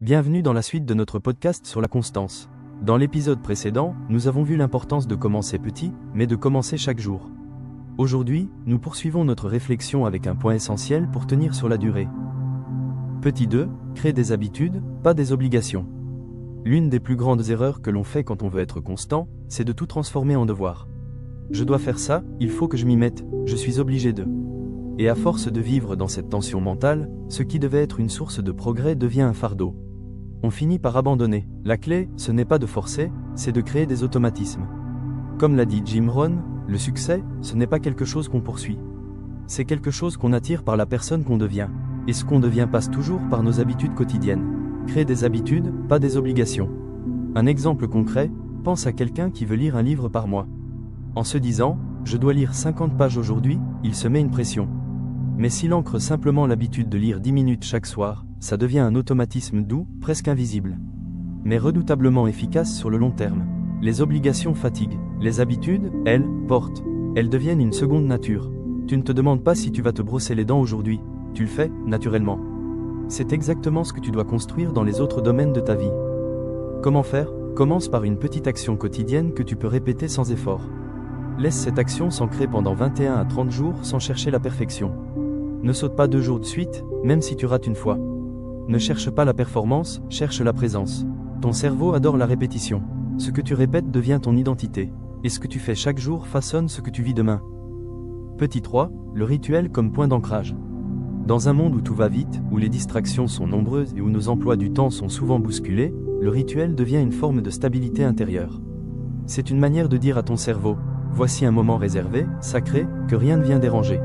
Bienvenue dans la suite de notre podcast sur la constance. Dans l'épisode précédent, nous avons vu l'importance de commencer petit, mais de commencer chaque jour. Aujourd'hui, nous poursuivons notre réflexion avec un point essentiel pour tenir sur la durée. Petit 2, créer des habitudes, pas des obligations. L'une des plus grandes erreurs que l'on fait quand on veut être constant, c'est de tout transformer en devoir. Je dois faire ça, il faut que je m'y mette, je suis obligé de. Et à force de vivre dans cette tension mentale, ce qui devait être une source de progrès devient un fardeau. On finit par abandonner. La clé, ce n'est pas de forcer, c'est de créer des automatismes. Comme l'a dit Jim Rohn, le succès, ce n'est pas quelque chose qu'on poursuit. C'est quelque chose qu'on attire par la personne qu'on devient. Et ce qu'on devient passe toujours par nos habitudes quotidiennes. Créer des habitudes, pas des obligations. Un exemple concret, pense à quelqu'un qui veut lire un livre par mois. En se disant, je dois lire 50 pages aujourd'hui, il se met une pression. Mais s'il ancre simplement l'habitude de lire 10 minutes chaque soir, ça devient un automatisme doux, presque invisible. Mais redoutablement efficace sur le long terme. Les obligations fatiguent. Les habitudes, elles, portent. Elles deviennent une seconde nature. Tu ne te demandes pas si tu vas te brosser les dents aujourd'hui. Tu le fais, naturellement. C'est exactement ce que tu dois construire dans les autres domaines de ta vie. Comment faire? Commence par une petite action quotidienne que tu peux répéter sans effort. Laisse cette action s'ancrer pendant 21 à 30 jours sans chercher la perfection. Ne saute pas 2 jours de suite, même si tu rates une fois. Ne cherche pas la performance, cherche la présence. Ton cerveau adore la répétition. Ce que tu répètes devient ton identité. Et ce que tu fais chaque jour façonne ce que tu vis demain. Petit 3, le rituel comme point d'ancrage. Dans un monde où tout va vite, où les distractions sont nombreuses et où nos emplois du temps sont souvent bousculés, le rituel devient une forme de stabilité intérieure. C'est une manière de dire à ton cerveau, voici un moment réservé, sacré, que rien ne vient déranger.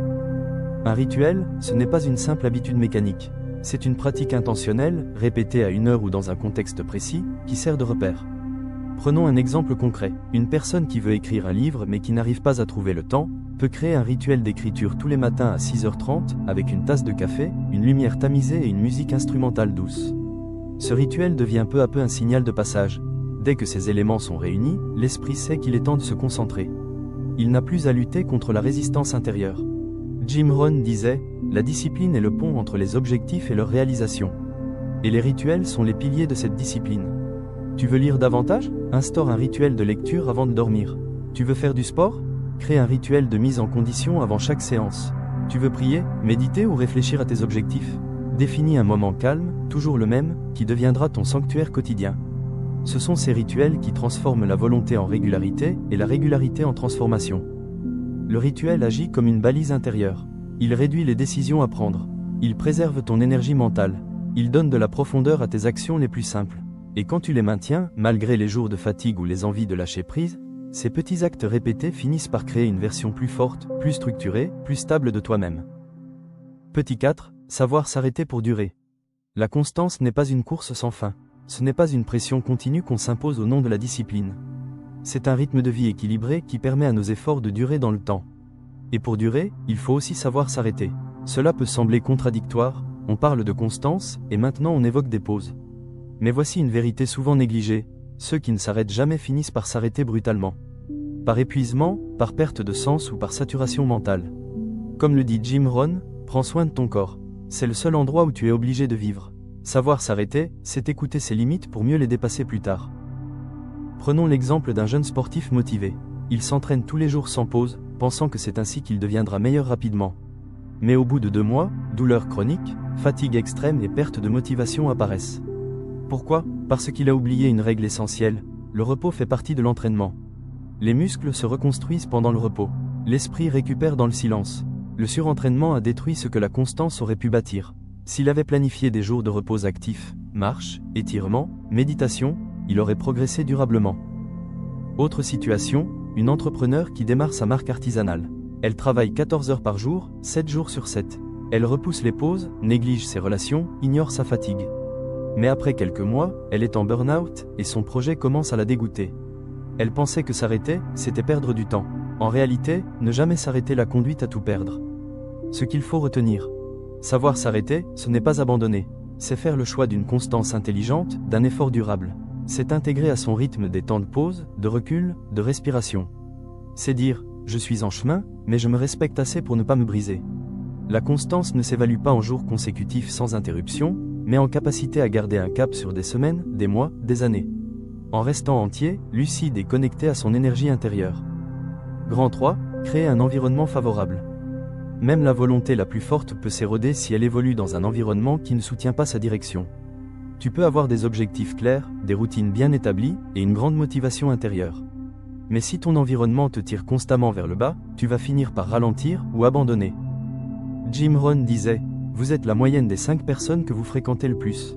Un rituel, ce n'est pas une simple habitude mécanique. C'est une pratique intentionnelle, répétée à une heure ou dans un contexte précis, qui sert de repère. Prenons un exemple concret. Une personne qui veut écrire un livre mais qui n'arrive pas à trouver le temps, peut créer un rituel d'écriture tous les matins à 6h30, avec une tasse de café, une lumière tamisée et une musique instrumentale douce. Ce rituel devient peu à peu un signal de passage. Dès que ces éléments sont réunis, l'esprit sait qu'il est temps de se concentrer. Il n'a plus à lutter contre la résistance intérieure. Jim Rohn disait, la discipline est le pont entre les objectifs et leur réalisation. Et les rituels sont les piliers de cette discipline. Tu veux lire davantage? Instaure un rituel de lecture avant de dormir. Tu veux faire du sport? Crée un rituel de mise en condition avant chaque séance. Tu veux prier, méditer ou réfléchir à tes objectifs? Définis un moment calme, toujours le même, qui deviendra ton sanctuaire quotidien. Ce sont ces rituels qui transforment la volonté en régularité et la régularité en transformation. Le rituel agit comme une balise intérieure. Il réduit les décisions à prendre. Il préserve ton énergie mentale. Il donne de la profondeur à tes actions les plus simples. Et quand tu les maintiens, malgré les jours de fatigue ou les envies de lâcher prise, ces petits actes répétés finissent par créer une version plus forte, plus structurée, plus stable de toi-même. Petit 4, savoir s'arrêter pour durer. La constance n'est pas une course sans fin. Ce n'est pas une pression continue qu'on s'impose au nom de la discipline. C'est un rythme de vie équilibré qui permet à nos efforts de durer dans le temps. Et pour durer, il faut aussi savoir s'arrêter. Cela peut sembler contradictoire, on parle de constance, et maintenant on évoque des pauses. Mais voici une vérité souvent négligée, ceux qui ne s'arrêtent jamais finissent par s'arrêter brutalement. Par épuisement, par perte de sens ou par saturation mentale. Comme le dit Jim Rohn, prends soin de ton corps. C'est le seul endroit où tu es obligé de vivre. Savoir s'arrêter, c'est écouter ses limites pour mieux les dépasser plus tard. Prenons l'exemple d'un jeune sportif motivé. Il s'entraîne tous les jours sans pause, pensant que c'est ainsi qu'il deviendra meilleur rapidement. Mais au bout de 2 mois, douleurs chroniques, fatigue extrême et perte de motivation apparaissent. Pourquoi? Parce qu'il a oublié une règle essentielle, le repos fait partie de l'entraînement. Les muscles se reconstruisent pendant le repos. L'esprit récupère dans le silence. Le surentraînement a détruit ce que la constance aurait pu bâtir. S'il avait planifié des jours de repos actifs, marche, étirement, méditation, il aurait progressé durablement. Autre situation, une entrepreneur qui démarre sa marque artisanale. Elle travaille 14 heures par jour, 7 jours sur 7. Elle repousse les pauses, néglige ses relations, ignore sa fatigue. Mais après quelques mois, elle est en burn-out et son projet commence à la dégoûter. Elle pensait que s'arrêter, c'était perdre du temps. En réalité, ne jamais s'arrêter la conduite à tout perdre. Ce qu'il faut retenir. Savoir s'arrêter, ce n'est pas abandonner. C'est faire le choix d'une constance intelligente, d'un effort durable. C'est intégrer à son rythme des temps de pause, de recul, de respiration. C'est dire, je suis en chemin, mais je me respecte assez pour ne pas me briser. La constance ne s'évalue pas en jours consécutifs sans interruption, mais en capacité à garder un cap sur des semaines, des mois, des années. En restant entier, lucide et connecté à son énergie intérieure. Grand 3, créer un environnement favorable. Même la volonté la plus forte peut s'éroder si elle évolue dans un environnement qui ne soutient pas sa direction. Tu peux avoir des objectifs clairs, des routines bien établies et une grande motivation intérieure. Mais si ton environnement te tire constamment vers le bas, tu vas finir par ralentir ou abandonner. Jim Rohn disait « Vous êtes la moyenne des 5 personnes que vous fréquentez le plus ».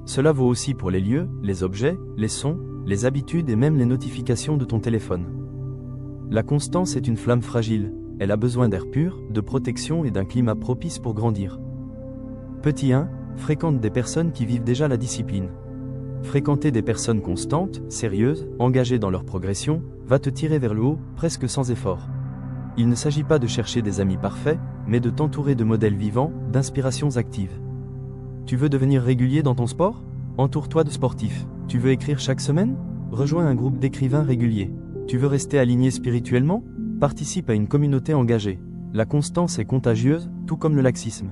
Cela vaut aussi pour les lieux, les objets, les sons, les habitudes et même les notifications de ton téléphone. La constance est une flamme fragile, elle a besoin d'air pur, de protection et d'un climat propice pour grandir. Petit 1, fréquente des personnes qui vivent déjà la discipline. Fréquenter des personnes constantes, sérieuses, engagées dans leur progression, va te tirer vers le haut, presque sans effort. Il ne s'agit pas de chercher des amis parfaits, mais de t'entourer de modèles vivants, d'inspirations actives. Tu veux devenir régulier dans ton sport? Entoure-toi de sportifs. Tu veux écrire chaque semaine? Rejoins un groupe d'écrivains réguliers. Tu veux rester aligné spirituellement? Participe à une communauté engagée. La constance est contagieuse, tout comme le laxisme.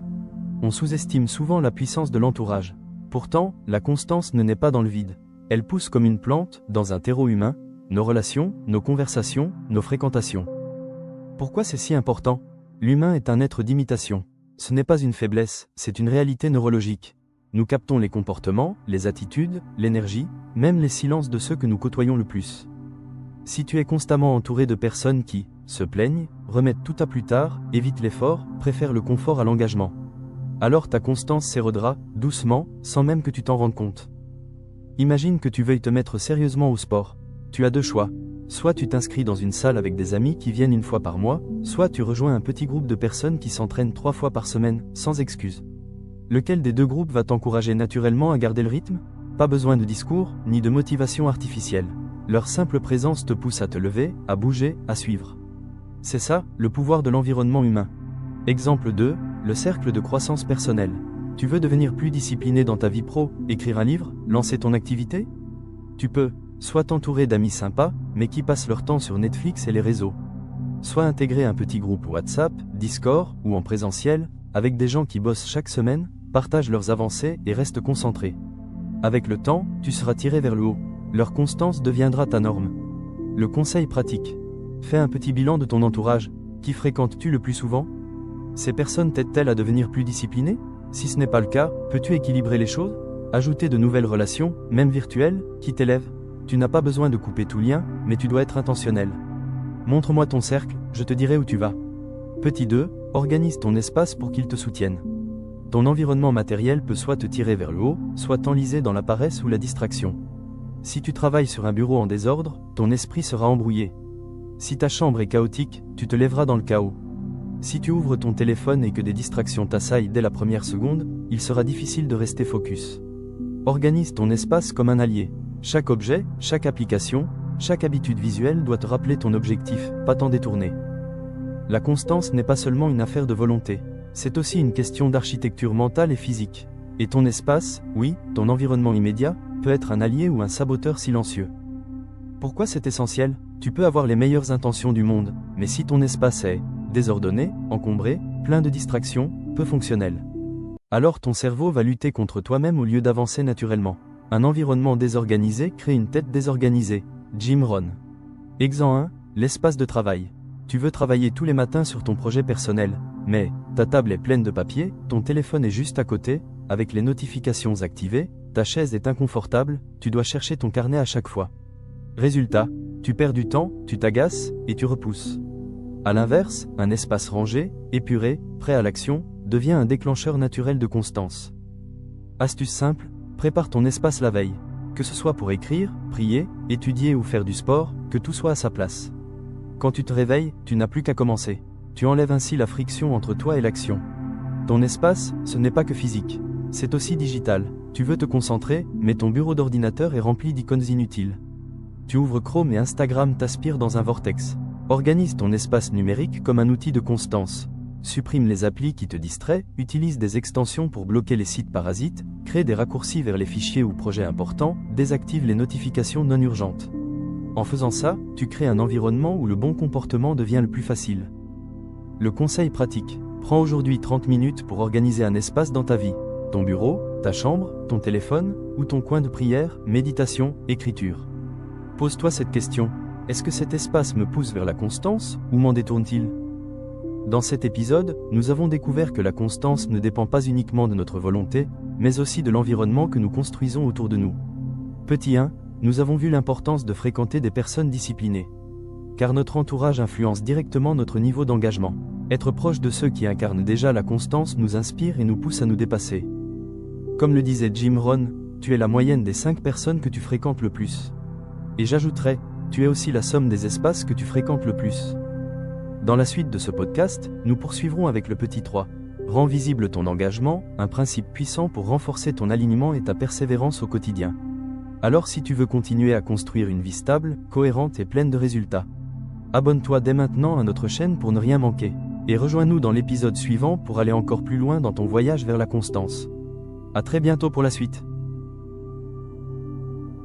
On sous-estime souvent la puissance de l'entourage. Pourtant, la constance ne naît pas dans le vide. Elle pousse comme une plante, dans un terreau humain, nos relations, nos conversations, nos fréquentations. Pourquoi c'est si important? L'humain est un être d'imitation. Ce n'est pas une faiblesse, c'est une réalité neurologique. Nous captons les comportements, les attitudes, l'énergie, même les silences de ceux que nous côtoyons le plus. Si tu es constamment entouré de personnes qui se plaignent, remettent tout à plus tard, évitent l'effort, préfèrent le confort à l'engagement, alors ta constance s'érodera, doucement, sans même que tu t'en rendes compte. Imagine que tu veuilles te mettre sérieusement au sport. Tu as 2 choix. Soit tu t'inscris dans une salle avec des amis qui viennent 1 fois par mois, soit tu rejoins un petit groupe de personnes qui s'entraînent 3 fois par semaine, sans excuse. Lequel des 2 groupes va t'encourager naturellement à garder le rythme? Pas besoin de discours, ni de motivation artificielle. Leur simple présence te pousse à te lever, à bouger, à suivre. C'est ça, le pouvoir de l'environnement humain. Exemple 2, le cercle de croissance personnelle. Tu veux devenir plus discipliné dans ta vie pro, écrire un livre, lancer ton activité? Tu peux, soit t'entourer d'amis sympas, mais qui passent leur temps sur Netflix et les réseaux. Soit intégrer un petit groupe WhatsApp, Discord ou en présentiel, avec des gens qui bossent chaque semaine, partagent leurs avancées et restent concentrés. Avec le temps, tu seras tiré vers le haut. Leur constance deviendra ta norme. Le conseil pratique. Fais un petit bilan de ton entourage. Qui fréquentes-tu le plus souvent? Ces personnes t'aident-elles à devenir plus discipliné? Si ce n'est pas le cas, peux-tu équilibrer les choses? Ajouter de nouvelles relations, même virtuelles, qui t'élèvent? Tu n'as pas besoin de couper tout lien, mais tu dois être intentionnel. Montre-moi ton cercle, je te dirai où tu vas. Petit 2, organise ton espace pour qu'il te soutienne. Ton environnement matériel peut soit te tirer vers le haut, soit t'enliser dans la paresse ou la distraction. Si tu travailles sur un bureau en désordre, ton esprit sera embrouillé. Si ta chambre est chaotique, tu te lèveras dans le chaos. Si tu ouvres ton téléphone et que des distractions t'assaillent dès la première seconde, il sera difficile de rester focus. Organise ton espace comme un allié. Chaque objet, chaque application, chaque habitude visuelle doit te rappeler ton objectif, pas t'en détourner. La constance n'est pas seulement une affaire de volonté, c'est aussi une question d'architecture mentale et physique. Et ton espace, oui, ton environnement immédiat, peut être un allié ou un saboteur silencieux. Pourquoi c'est essentiel? Tu peux avoir les meilleures intentions du monde, mais si ton espace est désordonné, encombré, plein de distractions, peu fonctionnel, alors ton cerveau va lutter contre toi-même au lieu d'avancer naturellement. Un environnement désorganisé crée une tête désorganisée. Jim Rohn. Exemple 1, l'espace de travail. Tu veux travailler tous les matins sur ton projet personnel, mais ta table est pleine de papier, ton téléphone est juste à côté, avec les notifications activées, ta chaise est inconfortable, tu dois chercher ton carnet à chaque fois. Résultat, tu perds du temps, tu t'agaces, et tu repousses. A l'inverse, un espace rangé, épuré, prêt à l'action, devient un déclencheur naturel de constance. Astuce simple, prépare ton espace la veille. Que ce soit pour écrire, prier, étudier ou faire du sport, que tout soit à sa place. Quand tu te réveilles, tu n'as plus qu'à commencer. Tu enlèves ainsi la friction entre toi et l'action. Ton espace, ce n'est pas que physique. C'est aussi digital. Tu veux te concentrer, mais ton bureau d'ordinateur est rempli d'icônes inutiles. Tu ouvres Chrome et Instagram t'aspire dans un vortex. Organise ton espace numérique comme un outil de constance. Supprime les applis qui te distraient, utilise des extensions pour bloquer les sites parasites, crée des raccourcis vers les fichiers ou projets importants, désactive les notifications non urgentes. En faisant ça, tu crées un environnement où le bon comportement devient le plus facile. Le conseil pratique. Prends aujourd'hui 30 minutes pour organiser un espace dans ta vie. Ton bureau, Ta chambre, ton téléphone, ou ton coin de prière, méditation, écriture. Pose-toi cette question. Est-ce que cet espace me pousse vers la constance, ou m'en détourne-t-il? Dans cet épisode, nous avons découvert que la constance ne dépend pas uniquement de notre volonté, mais aussi de l'environnement que nous construisons autour de nous. Petit 1, nous avons vu l'importance de fréquenter des personnes disciplinées. Car notre entourage influence directement notre niveau d'engagement. Être proche de ceux qui incarnent déjà la constance nous inspire et nous pousse à nous dépasser. Comme le disait Jim Rohn, tu es la moyenne des 5 personnes que tu fréquentes le plus. Et j'ajouterais, tu es aussi la somme des espaces que tu fréquentes le plus. Dans la suite de ce podcast, nous poursuivrons avec le petit 3. Rends visible ton engagement, un principe puissant pour renforcer ton alignement et ta persévérance au quotidien. Alors si tu veux continuer à construire une vie stable, cohérente et pleine de résultats, abonne-toi dès maintenant à notre chaîne pour ne rien manquer. Et rejoins-nous dans l'épisode suivant pour aller encore plus loin dans ton voyage vers la constance. À très bientôt pour la suite.